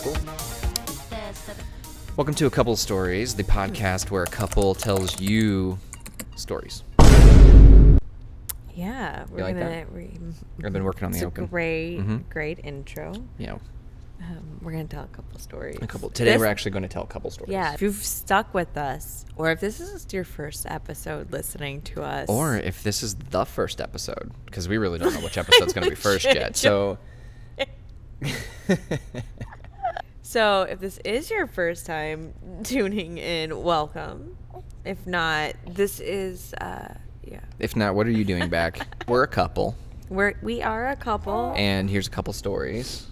Cool. Welcome to A Couple Stories, the podcast where a couple tells you stories. Yeah, You like that? I've been working on the it's open. a great intro. Yeah, We're gonna tell a couple stories. Today we're actually going to tell a couple stories. Yeah, if you've stuck with us, or if this is your first episode listening to us, Or if this is the first episode, because we really don't know which episode's going to be first yet. So, so if this is your first time tuning in, welcome. If not, this is if not, what are you doing back? We're a couple, we are a couple. and here's a couple stories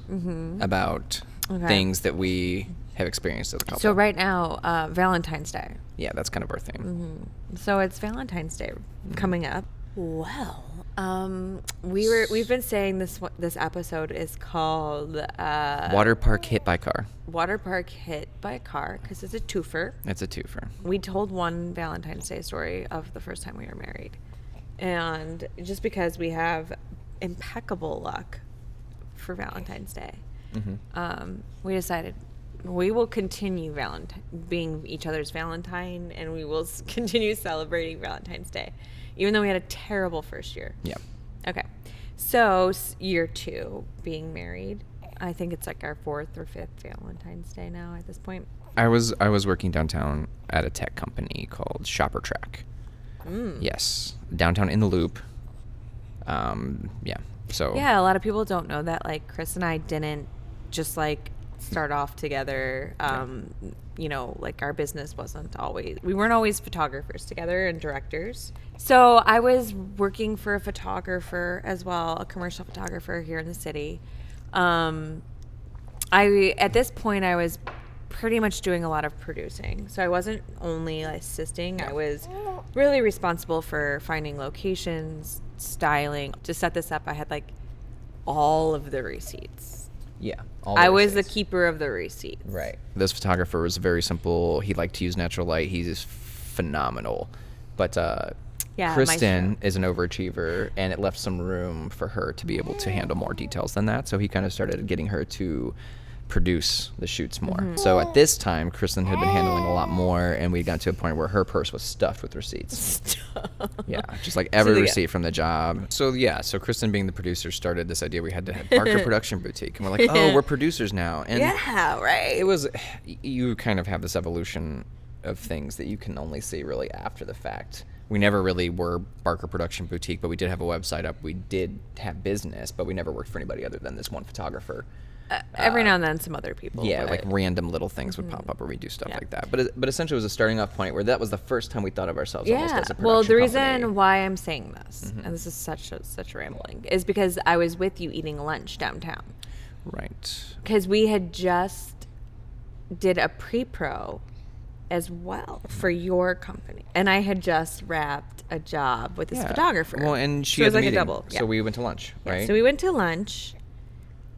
about things that we have experienced as a couple. So right now, Valentine's Day. Yeah, that's kind of our thing. So it's Valentine's Day coming up. Well, we've been saying this episode is called Waterpark hit by car. Waterpark hit by car because it's a twofer. It's a twofer. We told one Valentine's Day story of the first time we were married, and just because we have impeccable luck for Valentine's Day, we decided we will continue being each other's Valentine, and we will continue celebrating Valentine's Day, even though we had a terrible first year. Yeah. Okay. So year 2 being married, I think it's like our 4th or 5th Valentine's Day now at this point. I was working downtown at a tech company called Waterpark. Yes, downtown in the Loop. Yeah. So yeah, a lot of people don't know that. Like Chris and I didn't just like start off together. You know, like our business we weren't always photographers together and directors. So I was working for a photographer as well, a commercial photographer here in the city. At this point I was pretty much doing a lot of producing. So I wasn't only assisting, I was really responsible for finding locations, styling. To set this up, I had like all of the receipts. Yeah. I was the keeper of the receipts. Right. This photographer was very simple. He liked to use natural light. He's phenomenal. But Kristen is an overachiever, and it left some room for her to be able to handle more details than that. So he kind of started getting her to produce the shoots more. So at this time, Kristen had been handling a lot more, and we got to a point where her purse was stuffed with receipts. Yeah, just like every receipt from the job. So Kristen being the producer started this idea we had to have Barker Production Boutique, and we're like, oh, we're producers now. And yeah, right. it was, you kind of have this evolution of things that you can only see really after the fact. We never really were Barker Production Boutique, but we did have a website up. We did have business, but we never worked for anybody other than this one photographer. Every now and then some other people. Yeah, like random little things would pop up where we do stuff like that. But essentially it was a starting off point where that was the first time we thought of ourselves almost as a production well, the company. reason why I'm saying this, and this is such rambling, is because I was with you eating lunch downtown. Right. Because we had just did a pre-pro as well for your company. And I had just wrapped a job with this photographer. Well, and she so had it was like meeting, a double. So we went to lunch, right? So we went to lunch,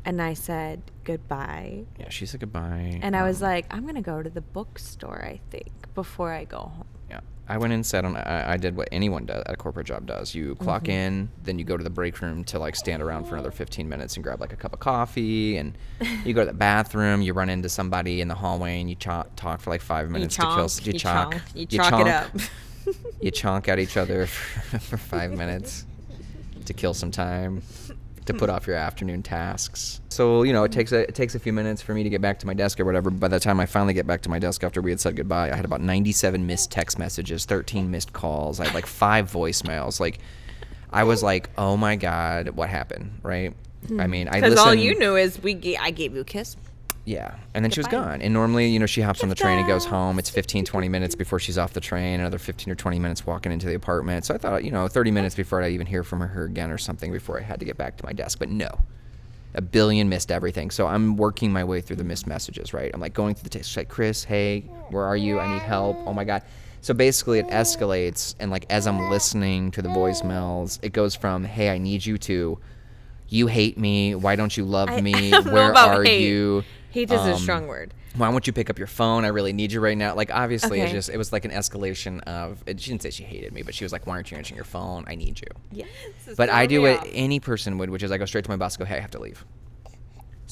and I said goodbye. Yeah, she said goodbye. And I was like, I'm going to go to the bookstore, I think, before I go home. Yeah. I went and sat on, I did what anyone does at a corporate job does. You clock in, then you go to the break room to like stand around for another 15 minutes and grab like a cup of coffee, and you go to the bathroom, you run into somebody in the hallway, and you talk for like 5 minutes You chalk it up. You chonk at each other for 5 minutes to kill some time, to put off your afternoon tasks. So, it takes a few minutes for me to get back to my desk or whatever. By the time I finally get back to my desk after we had said goodbye, I had about 97 missed text messages, 13 missed calls. I had like 5 voicemails. Like, I was like, oh my God, what happened, right? I mean, I listened. Because all you knew is I gave you a kiss. Yeah, and then she was gone. And normally, she hops on the train and goes home. It's 15, 20 minutes before she's off the train, another 15 or 20 minutes walking into the apartment. So I thought, 30 minutes before I'd even hear from her again or something before I had to get back to my desk. But no, a billion missed everything. So I'm working my way through the missed messages, right? I'm like going through the text, like, Chris, hey, where are you? I need help. Oh my God. So basically it escalates, and like as I'm listening to the voicemails, it goes from, hey, I need you, to, you hate me, why don't you love me, where are you? Hate is a strong word. Why won't you pick up your phone? I really need you right now. Like, obviously, it was like an escalation of, she didn't say she hated me, but she was like, why aren't you answering your phone? I need you. Yes. But I do what any person would, which is I go straight to my boss and go, hey, I have to leave.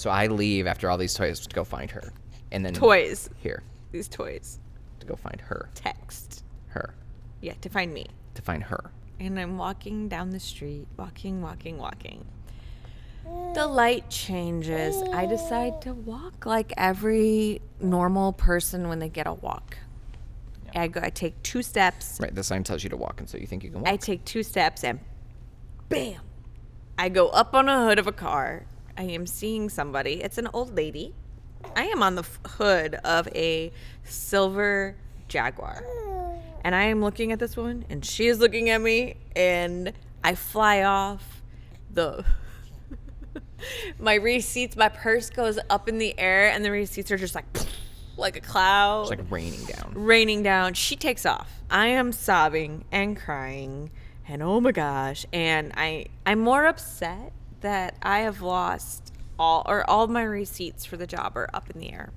So I leave after all these toys to go find her. And then Toys. here These toys. to go find her. Text. Her. Yeah, to find me. To find her. And I'm walking down the street, walking. The light changes. I decide to walk like every normal person when they get a walk. Yeah. I take 2 steps. Right, the sign tells you to walk, and so you think you can walk. I take 2 steps and bam, I go up on a hood of a car. I am seeing somebody. It's an old lady. I am on the hood of a silver Jaguar. And I am looking at this woman, and she is looking at me, and I fly off. My receipts, my purse goes up in the air, and the receipts are just like a cloud. It's like raining down. Raining down. She takes off. I am sobbing and crying, and oh my gosh. And I'm more upset that I have lost all of my receipts for the job are up in the air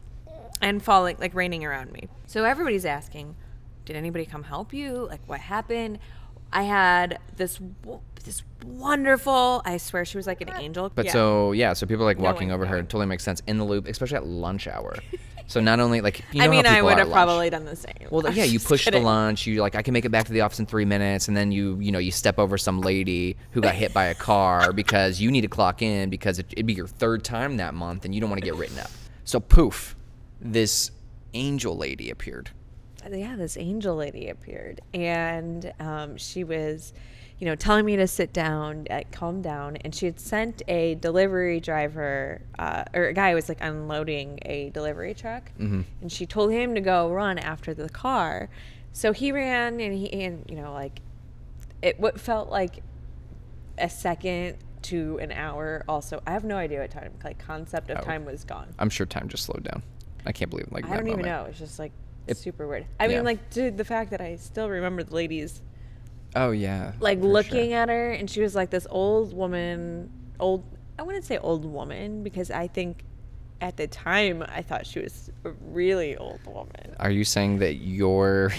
and falling, like raining around me. So everybody's asking, did anybody come help you? Like, what happened? I had this wonderful, I swear she was like an angel. But so people like walking over her. knowing. It totally makes sense in the loop, especially at lunch hour. So not only like, I mean, how I people would are have at lunch. probably done the same. Well, I'm yeah, you just push the kidding. lunch. You like, I can make it back to the office in 3 minutes, and then you step over some lady who got hit by a car because you need to clock in because it'd be your 3rd time that month, and you don't want to get written up. So poof, this angel lady appeared. Yeah, this angel lady appeared, and she was, telling me to sit down, calm down, and she had sent a delivery driver, or a guy who was like unloading a delivery truck, and she told him to go run after the car. So he ran, and what felt like a second to an hour. Also, I have no idea what time, concept of time was gone. I'm sure time just slowed down. I can't believe I don't even know. It's just super weird. I yeah. mean, dude, the fact that I still remember the ladies. Oh yeah. Looking at her, and she was like this old woman. I wouldn't say old woman because I think at the time I thought she was a really old woman. Are you saying that your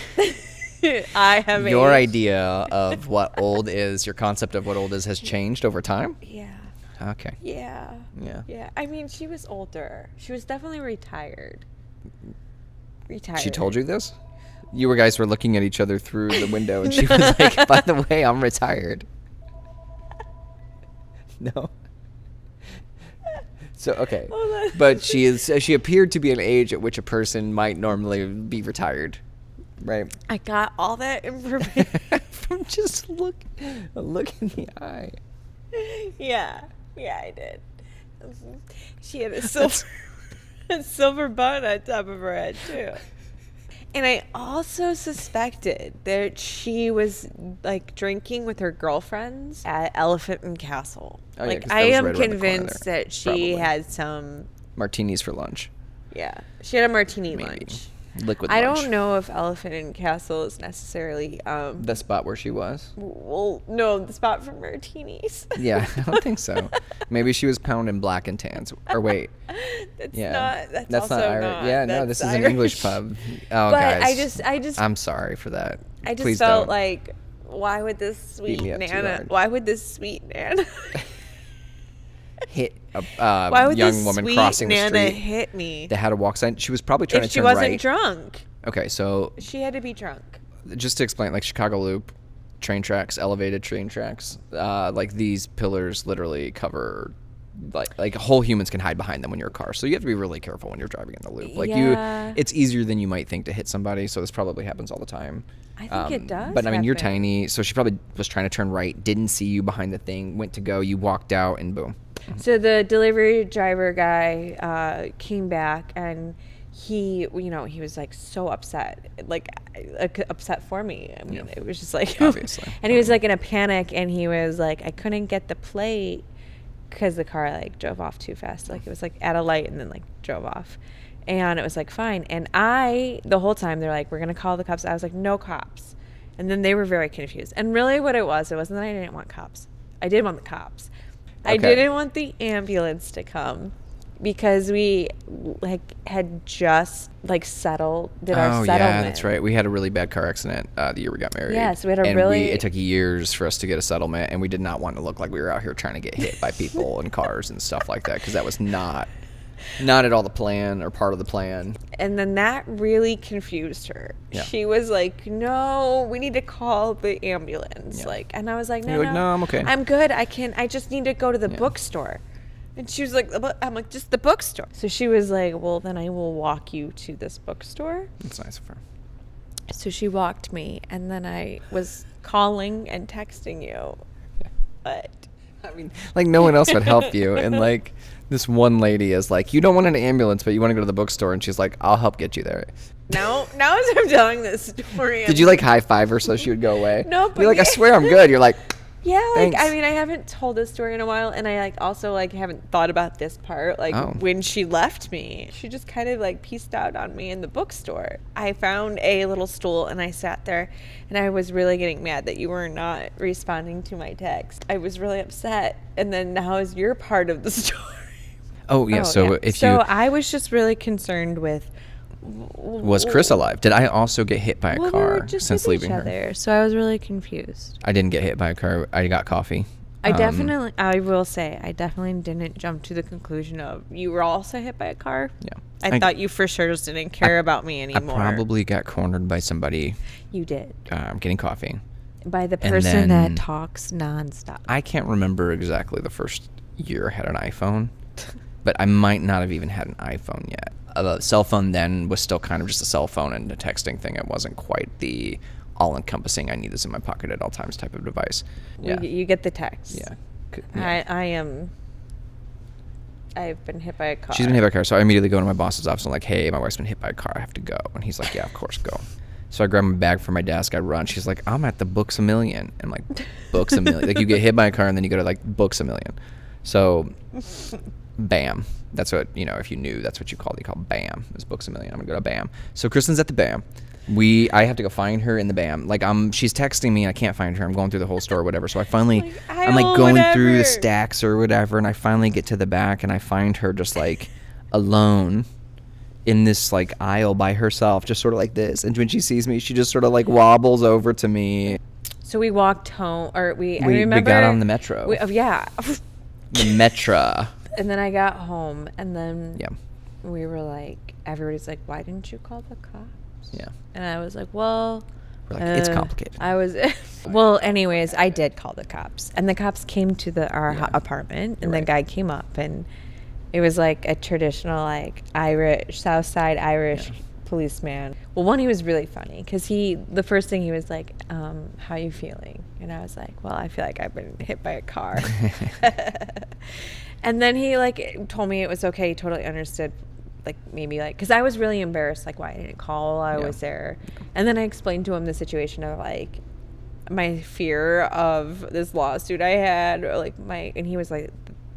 I have your aged. idea of what old is, your concept of what old is, has changed over time? Yeah. Okay. Yeah. Yeah. Yeah. I mean, she was older. She was definitely retired. She told you this? You guys were looking at each other through the window, and she was like, by the way, I'm retired. No. So, okay. But she appeared to be an age at which a person might normally be retired, right? I got all that information. From just a look in the eye. Yeah, I did. She had a silver bun on top of her head too. And I also suspected that she was drinking with her girlfriends at Elephant and Castle. Oh, yeah, 'cause I that was am right around the corner convinced there, that she probably. had some. Martinis for lunch. Yeah, she had a martini Maybe. lunch. Liquid I lunch. don't know if Elephant and Castle is necessarily. The spot where she was? Well, no, the spot for martinis. Yeah, I don't think so. Maybe she was pounding black and tans. Or wait. That's also not Irish. not. Yeah, no, That's this is Irish. an English pub. Oh, But guys. I just I'm sorry for that. I just Please felt don't. like, why would this sweet me up too Nana? hard. Why would this sweet Nana? Hit a Why would young this woman sweet crossing the Nana street. hit me? That had a walk sign. She was probably trying If to she turn wasn't right. drunk, Okay, so she had to be drunk. just to explain, like Chicago Loop, train tracks, elevated train tracks, like these pillars literally cover, like whole humans can hide behind them when you're a car. So you have to be really careful when you're driving in the loop. Like Yeah. it's easier than you might think to hit somebody. So this probably happens all the time. I think it does. But I mean, you're happen. tiny, so she probably was trying to turn right, didn't see you behind the thing, went to go, you walked out, and boom. So the delivery driver guy came back, and he was like so upset, upset for me. I mean, it was just like, Obviously. And he was like in a panic, and he was like, I couldn't get the plate because the car drove off too fast. It was at a light and then drove off, and it was fine. And the whole time they're like, we're gonna call the cops. I was like, no cops. And then they were very confused. And really, what it wasn't that I didn't want cops. I did want the cops. I Okay. didn't want the ambulance to come. because we like had just like did our settlement. Yeah, that's right. We had a really bad car accident the year we got married. Yeah, so we had it took years for us to get a settlement, and we did not want to look like we were out here trying to get hit by people and cars and stuff like that, because that was not at all the plan or part of the plan. And then that really confused her. Yeah. She was like, "No, we need to call the ambulance." Yeah. Like, and I was like, You're like, "No, I'm okay. I'm good. I just need to go to the bookstore." And she was like, I'm like, "Just the bookstore." So she was like, "Well, then I will walk you to this bookstore." That's nice of her. So she walked me, and then I was calling and texting you. Yeah. But I mean, like, no one else would help you. And, like, this one lady is like, "You don't want an ambulance, but you want to go to the bookstore." And she's like, "I'll help get you there." now as I'm telling this story, Did you, like, high five her so she would go away? No, but you're like, "I swear I'm good." You're like, yeah, like, thanks. I mean, I haven't told this story in a while, and I, like, also, like, haven't thought about this part, like, when she left me. She just kind of, like, pieced out on me in the bookstore. I found a little stool, and I sat there, and I was really getting mad that you were not responding to my text. I was really upset, and then now is your part of the story. Oh, yeah, so I was just really concerned with... Was Chris alive? Did I also get hit by a we car were just since with leaving each her? other, so I was really confused. I didn't get hit by a car. I got coffee. I will say, I definitely didn't jump to the conclusion of you were also hit by a car. Yeah. I thought you for sure just didn't care about me anymore. I probably got cornered by somebody You did. getting coffee. By the And person then- that talks nonstop. I can't remember exactly the first year I had an iPhone, but I might not have even had an iPhone yet. The cell phone then was still kind of just a cell phone and a texting thing. It wasn't quite the all-encompassing, I need this in my pocket at all times type of device. Yeah. You get the text. Yeah. I've been hit by a car. She's been hit by a car, so I immediately go to my boss's office and I'm like, "Hey, my wife's been hit by a car. I have to go." And he's like, "Yeah, of course, go." So I grab my bag from my desk. I run. She's like, "I'm at the Books A Million." I'm like, "Books A Million?" Like, you get hit by a car and then you go to, like, Books A Million. So, BAM. That's what, if you knew, that's what you called it. You call BAM. It's Books A Million. I'm going to go to BAM. So Kristen's at the BAM. I have to go find her in the BAM. Like, she's texting me and I can't find her. I'm going through the whole store or whatever. So I finally, I'm like going through the stacks or whatever, and I finally get to the back and I find her just like alone in this like aisle by herself, just sort of like this. And when she sees me, she just sort of like wobbles over to me. So we walked home, or I We remember. got on the metro. Yeah. The Metra. And then I got home, and then Yeah. we were like, everybody's like, "Why didn't you call the cops?" Yeah. And I was like, "Well, We're like, it's complicated. I was, well, anyways, I did call the cops, and the cops came to our Yeah. apartment, and You're the right. guy came up, and it was like a traditional, like, Irish, South Side Irish policeman. Well, one, he was really funny, because the first thing he was like, "How you feeling?" And I was like, "Well, I feel like I've been hit by a car." And then he, like, told me it was okay. He totally understood, like, maybe, like, because I was really embarrassed, like, why I didn't call while I was there. And then I explained to him the situation of, like, my fear of this lawsuit I had, or, like, and he was like,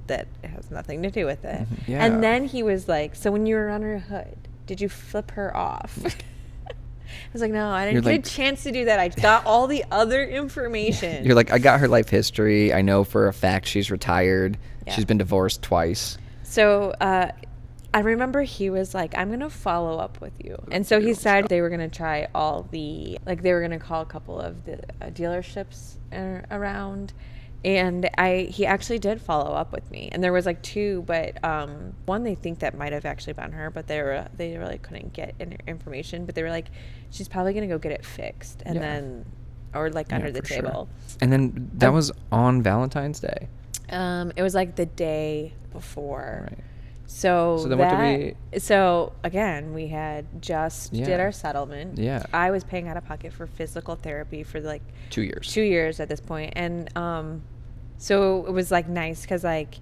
"That has nothing to do with it." Yeah. And then he was like, "So when you were on her hood, did you flip her off?" I was like, "No, I didn't get a chance to do that. I got all the other information." You're like, "I got her life history. I know for a fact she's retired. Yeah. She's been divorced twice." So I remember he was like, "I'm going to follow up with you." And so he said they were going to try they were going to call a couple of the dealerships around. And he actually did follow up with me. And there was like two, but one they think that might have actually been her, but they really couldn't get information. But they were like, "She's probably going to go get it fixed." And then, or like under the table. Sure. And then that was on Valentine's Day. It was like the day before. Right. So then what did So again, we had just did our settlement. Yeah. I was paying out of pocket for physical therapy for like 2 years. 2 years at this point, and so it was like nice because like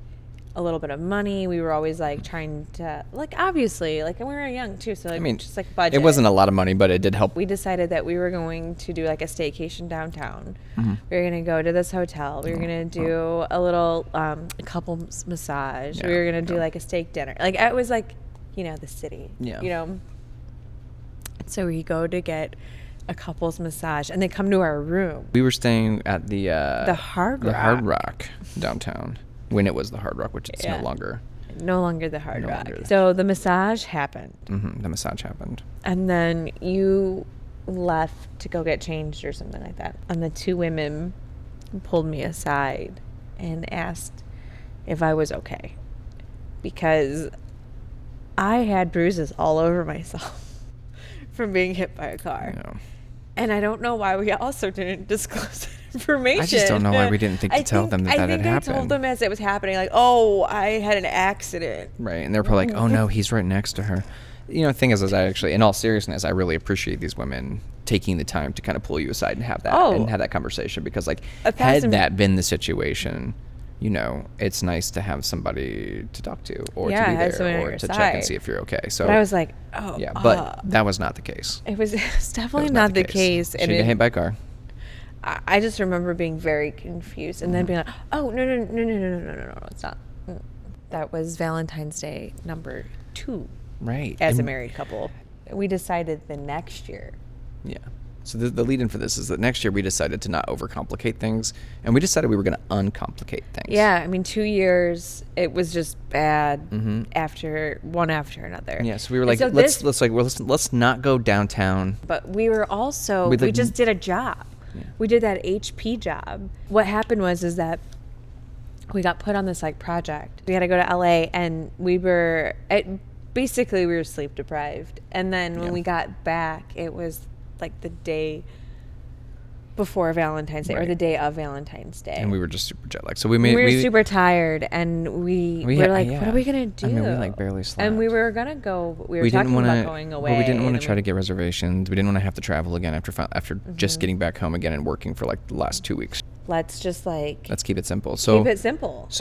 a little bit of money. We were always like trying to like obviously like, and we were young too, so like, I mean, just like budget. It wasn't a lot of money, but it did help. We decided that we were going to do like a staycation downtown. Mm-hmm. We were going to go to this hotel. We were going to do a little couples massage. Yeah, We were going to do like a steak dinner. Like it was like, the city. Yeah. So we go to get a couples massage, and they come to our room. We were staying at the Hard Rock. the Hard Rock downtown when it was the Hard Rock, which it's no longer. no longer the Hard No Rock. longer. So the massage happened. The massage happened. And then you left to go get changed or something like that. And the two women pulled me aside and asked if I was okay. Because I had bruises all over myself from being hit by a car. Yeah. And I don't know why we also didn't disclose that information. I just don't know why we didn't think to tell them that had happened. I told them as it was happening, like, oh, I had an accident. Right. And they're probably like, oh, no, he's right next to her. You know, the thing is I actually, in all seriousness, I really appreciate these women taking the time to kind of pull you aside and have that conversation, because, like, had that been the situation, you know, it's nice to have somebody to talk to or to be there or to check and see if you're okay. So but I was like, oh. Yeah, but that was not the case. It was definitely not the case. She got hit by a car. I just remember being very confused and then being like, oh, no, it's not. That was Valentine's Day number 2. Right. As a married couple. We decided the next year. Yeah. So the lead-in for this is that next year we decided to not overcomplicate things, and we decided we were going to uncomplicate things. Yeah, I mean, 2 years, it was just bad after another. Yeah, so we were like, let's not go downtown. But we were also, we just did a job. Yeah. We did that HP job. What happened is that we got put on this like project. We had to go to LA, and we were sleep deprived. And then when we got back, it was like the day before Valentine's Day, or the day of Valentine's Day. And we were just super jet lagged. So we were super tired, and we were like, what are we going to do? I mean, we like barely slept. And we were going to go, we were talking about going away. But we didn't want to try to get reservations. We didn't want to have to travel again after just getting back home again and working for like the last 2 weeks. Let's just let's keep it simple. So let's go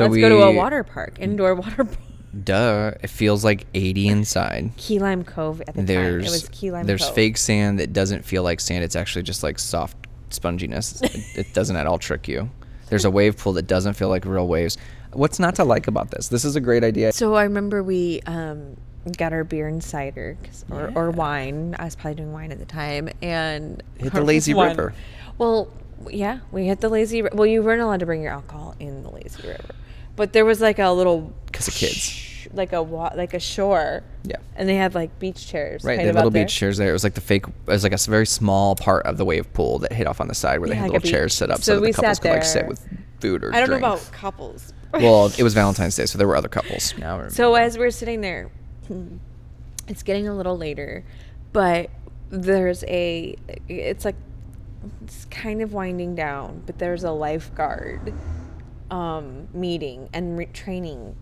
to a water park, indoor water park. Duh, it feels like 80 inside. Key Lime Cove at the time. It was Key Lime Cove. There's fake sand that doesn't feel like sand. It's actually just like soft sponginess. It doesn't at all trick you. There's a wave pool that doesn't feel like real waves. What's not to like about this? This is a great idea. So I remember we got our beer and cider or wine. I was probably doing wine at the time. And hit the lazy river. Well, yeah, we hit the lazy river. Well, you weren't allowed to bring your alcohol in the lazy river. But there was like a little, because of kids, like a shore. Yeah. And they had like beach chairs. Right, they had little beach chairs there. It was like it was like a very small part of the wave pool that hit off on the side where they had little chairs set up so that the couples could like sit with food or drink. I don't know about couples. Well, it was Valentine's Day, so there were other couples. So as we're sitting there, it's getting a little later, but it's kind of winding down, but there's a lifeguard meeting and training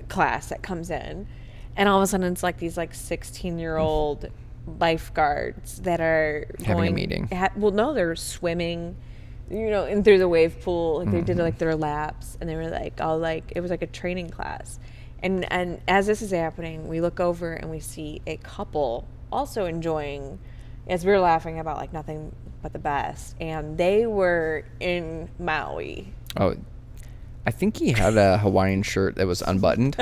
class that comes in, and all of a sudden it's like these 16-year-old lifeguards that are having a meeting. No, they're swimming, in through the wave pool. They did their laps, and they were it was like a training class. And as this is happening, we look over and we see a couple also enjoying, as we were laughing about nothing but the best, and they were in Maui. Oh, I think he had a Hawaiian shirt that was unbuttoned.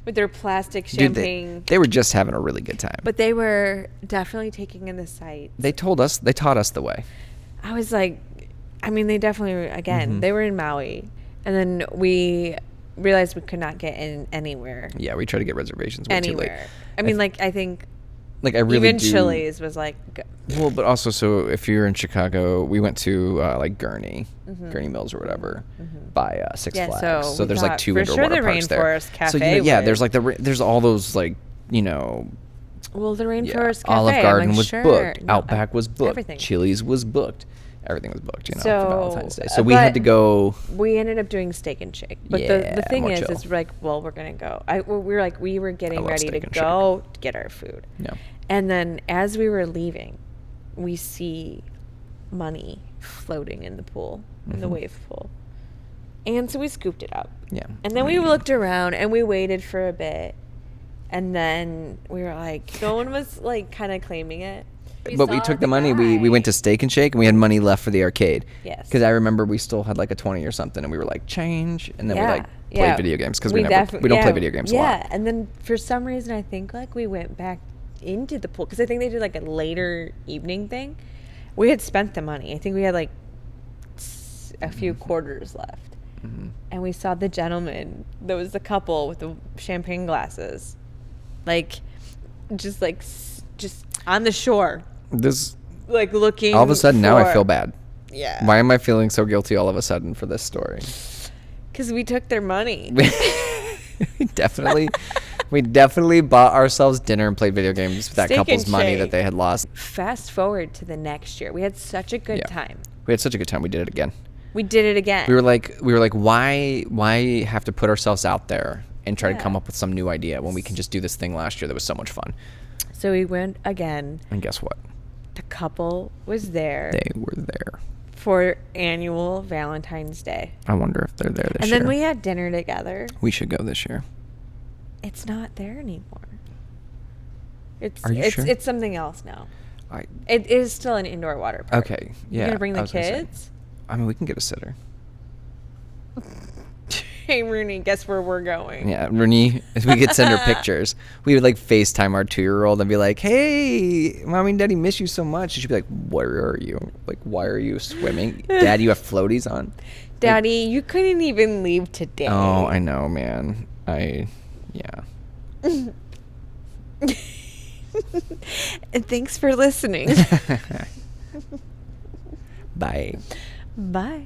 With their plastic champagne. Dude, they were just having a really good time. But they were definitely taking in the sights. They taught us the way. I was like, they definitely, again, they were in Maui. And then we realized we could not get in anywhere. Yeah, we tried to get reservations way too late. I think... I really even Chili's was well, but also, so if you're in Chicago, we went to Gurney Mills or whatever, by Six Flags. So there's 2 indoor water parks there. Rainforest Cafe. So there's all those well, the Rainforest Cafe. Olive Garden was booked. Outback was booked. Everything. Chili's was booked. Everything was booked, for Valentine's Day. So we had to go. We ended up doing Steak and Shake. But the thing is we're going to go. We were getting ready to go to get our food. Yeah. And then as we were leaving, we see money floating in the pool, in the wave pool. And so we scooped it up. Yeah. And then we looked around and we waited for a bit. And then we were no one was kind of claiming it. But we took the money. We went to Steak and Shake, and we had money left for the arcade. Yes. Because I remember we still had a 20 or something, and we were change, and then we played video games because we don't play video games a lot. Yeah, and then for some reason I think we went back into the pool because I think they did a later evening thing. We had spent the money. I think we had a few quarters left. and we saw the gentleman. There was the couple with the champagne glasses, like, just on the shore, This like looking. all of a sudden now I feel bad. Yeah. Why am I feeling so guilty all of a sudden for this story? Because we took their money. we definitely bought ourselves dinner and played video games with that Steak couple's and money shake. that they had lost. Fast forward to the next year. We had such a good time. We had such a good time. We did it again. We did it again. We were like, why have to put ourselves out there and try to come up with some new idea when we can just do this thing last year that was so much fun? So we went again. And guess what? The couple was there. They were there. For annual Valentine's Day. I wonder if they're there this And year. then we had dinner together. We should go this year. It's not there anymore. Are you sure? It's something else now. It is still an indoor water park. Okay, yeah. You gonna bring I the was gonna say. kids? I mean, we can get a sitter. Hey, Rooney, guess where we're going? Yeah, Renee, we could send her pictures. We would like FaceTime our 2-year-old and be like, "Hey, mommy and daddy miss you so much." And she'd be like, "Where are you? Like, why are you swimming? Dad, you have floaties on." Daddy, you couldn't even leave today. Oh, I know, man. Yeah. And thanks for listening. Bye. Bye.